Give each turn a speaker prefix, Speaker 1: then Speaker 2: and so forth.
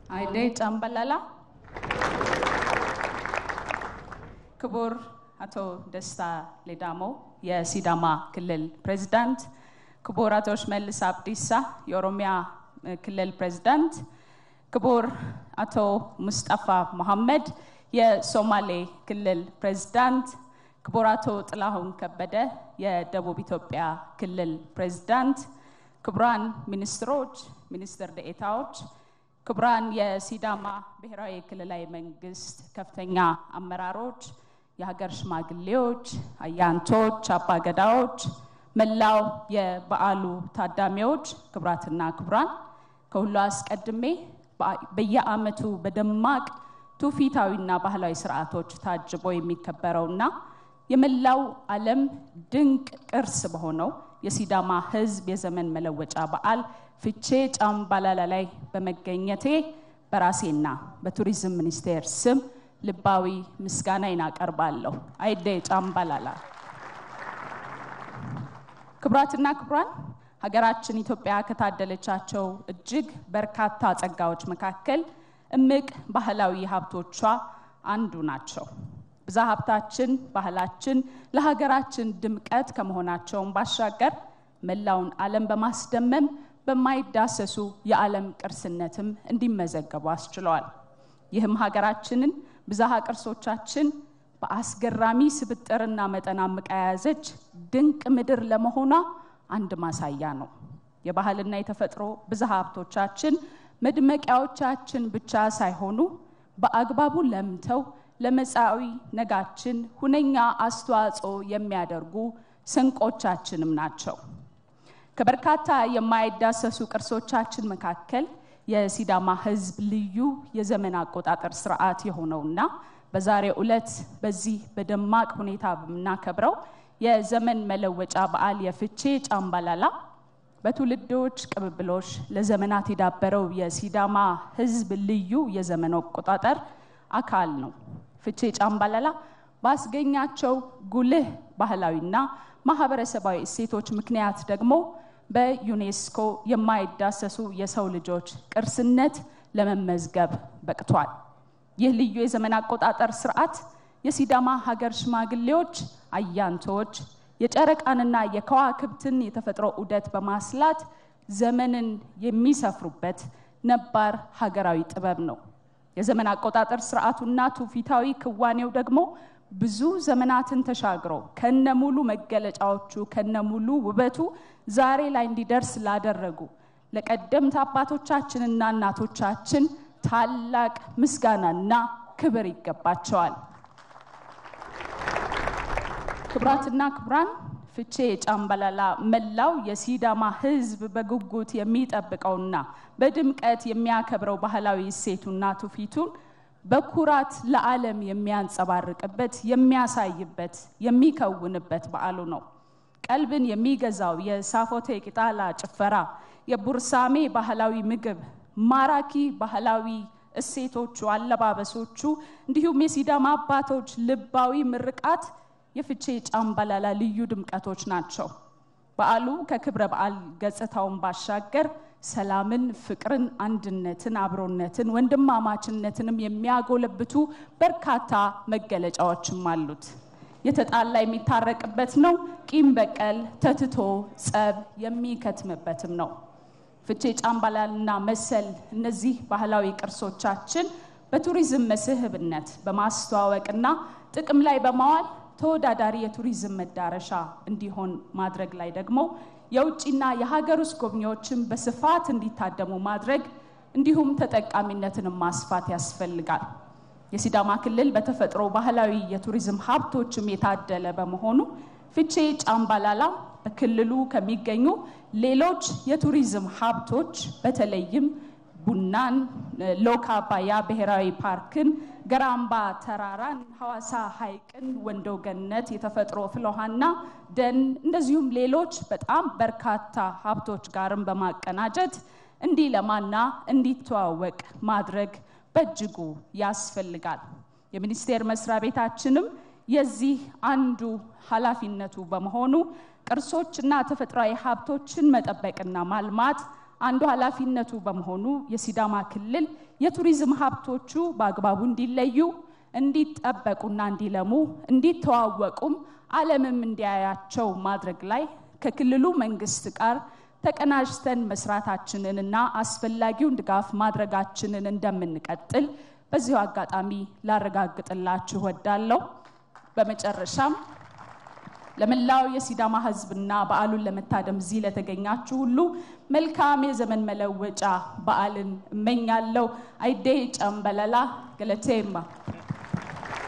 Speaker 1: አይዴ ጫምባላላ ክቡር አቶ ደስታ ሌዳሞ የሲዳማ ክልል ፕሬዝዳንት ክቡር አቶ ሽመልስ አብዲሳ የኦሮሚያ ክልል ፕሬዝዳንት ክቡር አቶ ሙስጠፋ መሐመድ የሶማሌ ክልል ፕሬዝዳንት ክቡር አቶ ጥላሁን ከበደ የደቡብ ኢትዮጵያ ክልል ፕሬዝዳንት ክቡራን ሚኒስትሮች ሚኒስትር ዴኤታዎች ክቡራን የሲዳማ ብሔራዊ ክልላዊ መንግስት ከፍተኛ አመራሮች የሀገር ሽማግሌዎች አያንቶች አባገዳዎች መላው የበዓሉ ታዳሚዎች ክብራትና ክቡራን ከሁሉ አስቀድሜ በየዓመቱ በደማቅ ቱፊታዊና ባህላዊ ስርዓቶች ታጅቦ የሚከበረውና የመላው ዓለም ድንቅ ቅርስ በሆነው የሲዳማ ህዝብ የዘመን መለወጫ በዓል ፍቼ ጫምባላላ ላይ በመገኘቴ በራሴና በቱሪዝም ሚኒስቴር ስም ልባዊ ምስጋናዬን አቀርባለሁ። አይዴ ጫምባላላ ክብራትና ክቡራን ሀገራችን ኢትዮጵያ ከታደለቻቸው እጅግ በርካታ ጸጋዎች መካከል እምቅ ባህላዊ ሀብቶቿ አንዱ ናቸው። ብዛ ሀብታችን ባህላችን ለሀገራችን ድምቀት ከመሆናቸውም ባሻገር መላውን ዓለም በማስደመም በማይዳሰሱ የዓለም ቅርስነትም እንዲመዘገቡ አስችለዋል። ይህም ሀገራችንን ብዛሃ ቅርሶቻችን በአስገራሚ ስብጥርና መጠን አምቃያዘች ድንቅ ምድር ለመሆኗ አንድ ማሳያ ነው። የባህልና የተፈጥሮ ብዛሃ ሀብቶቻችን መድመቂያዎቻችን ብቻ ሳይሆኑ በአግባቡ ለምተው ለመጻዊ ነጋችን ሁነኛ አስተዋጽኦ የሚያደርጉ ስንቆቻችንም ናቸው። ከበርካታ የማይዳሰሱ ቅርሶቻችን መካከል የሲዳማ ህዝብ ልዩ የዘመን አቆጣጠር ስርዓት የሆነውና በዛሬው ዕለት በዚህ በደማቅ ሁኔታ በመናከብረው የዘመን መለወጫ በዓል የፍቼ ጫምባላላ በትውልዶች ቅብብሎሽ ለዘመናት የዳበረው የሲዳማ ህዝብ ልዩ የዘመን አቆጣጠር አካል ነው። ፍቼ ጫምባላላ ባስገኛቸው ጉልህ ባህላዊና ማህበረሰባዊ እሴቶች ምክንያት ደግሞ በዩኔስኮ የማይዳሰሱ የሰው ልጆች ቅርስነት ለመመዝገብ በቅቷል። ይህ ልዩ የዘመን አቆጣጠር ስርዓት የሲዳማ ሀገር ሽማግሌዎች አያንቶች የጨረቃንና የከዋክብትን የተፈጥሮ ዑደት በማስላት ዘመንን የሚሰፍሩበት ነባር ሀገራዊ ጥበብ ነው። የዘመን አቆጣጠር ስርዓቱና ቱፊታዊ ክዋኔው ደግሞ ብዙ ዘመናትን ተሻግሮ ከነሙሉ መገለጫዎቹ ከነሙሉ ውበቱ ዛሬ ላይ እንዲደርስ ላደረጉ ለቀደምት አባቶቻችንና እናቶቻችን ታላቅ ምስጋናና ክብር ይገባቸዋል። ክብራትና ክብራን ፍቼ ጫምባላላ መላው የሲዳማ ህዝብ በጉጉት የሚጠብቀውና በድምቀት የሚያከብረው ባህላዊ እሴቱና ቱፊቱን በኩራት ለዓለም የሚያንጸባርቅበት የሚያሳይበት የሚከውንበት በዓሉ ነው። ቀልብን የሚገዛው የሳፎቴ ቂጣላ ጭፈራ የቡርሳሜ ባህላዊ ምግብ ማራኪ ባህላዊ እሴቶቹ አለባበሶቹ እንዲሁም የሲዳማ አባቶች ልባዊ ምርቃት የፍቼ ጫምባላላ ልዩ ድምቀቶች ናቸው። በዓሉ ከክብረ በዓል ገጽታውን ባሻገር ሰላምን ፍቅርን አንድነትን አብሮነትን ወንድማማችነትንም የሚያጎለብቱ በርካታ መገለጫዎችም አሉት። የተጣላ የሚታረቅበት ነው። ቂም በቀል ተትቶ ጸብ የሚከትምበትም ነው። ፍቼ ጫምባላላና መሰል እነዚህ ባህላዊ ቅርሶቻችን በቱሪዝም መስህብነት በማስተዋወቅና ጥቅም ላይ በማዋል ተወዳዳሪ የቱሪዝም መዳረሻ እንዲሆን ማድረግ ላይ ደግሞ የውጭና የሀገር ውስጥ ጎብኚዎችን በስፋት እንዲታደሙ ማድረግ እንዲሁም ተጠቃሚነትን ማስፋት ያስፈልጋል። የሲዳማ ክልል በተፈጥሮ ባህላዊ የቱሪዝም ሀብቶችም የታደለ በመሆኑ ፍቼ ጫምባላላ በክልሉ ከሚገኙ ሌሎች የቱሪዝም ሀብቶች በተለይም ቡናን ሎካ አባያ ብሔራዊ ፓርክን ገራምባ ተራራን ሐዋሳ ሐይቅን ወንዶ ገነት የተፈጥሮ ፍሎሃና ደን እንደዚሁም ሌሎች በጣም በርካታ ሀብቶች ጋርም በማቀናጀት እንዲለማና እንዲተዋወቅ ማድረግ በእጅጉ ያስፈልጋል። የሚኒስቴር መስሪያ ቤታችንም የዚህ አንዱ ኃላፊነቱ በመሆኑ ቅርሶችና ተፈጥሯዊ ሀብቶችን መጠበቅና ማልማት አንዱ ኃላፊነቱ በመሆኑ የሲዳማ ክልል የቱሪዝም ሀብቶቹ በአግባቡ እንዲለዩ እንዲጠበቁና እንዲለሙ እንዲተዋወቁም ዓለምም እንዲያያቸው ማድረግ ላይ ከክልሉ መንግስት ጋር ተቀናጅተን መስራታችንንና አስፈላጊውን ድጋፍ ማድረጋችንን እንደምንቀጥል በዚሁ አጋጣሚ ላረጋግጥላችሁ ወዳለሁ። በመጨረሻም ለመላው የሲዳማ ህዝብና በዓሉን ለመታደም እዚህ ለተገኛችሁ ሁሉ መልካም የዘመን መለወጫ በዓልን እመኛለሁ። አይዴ ጨምበለላ ገለቴማ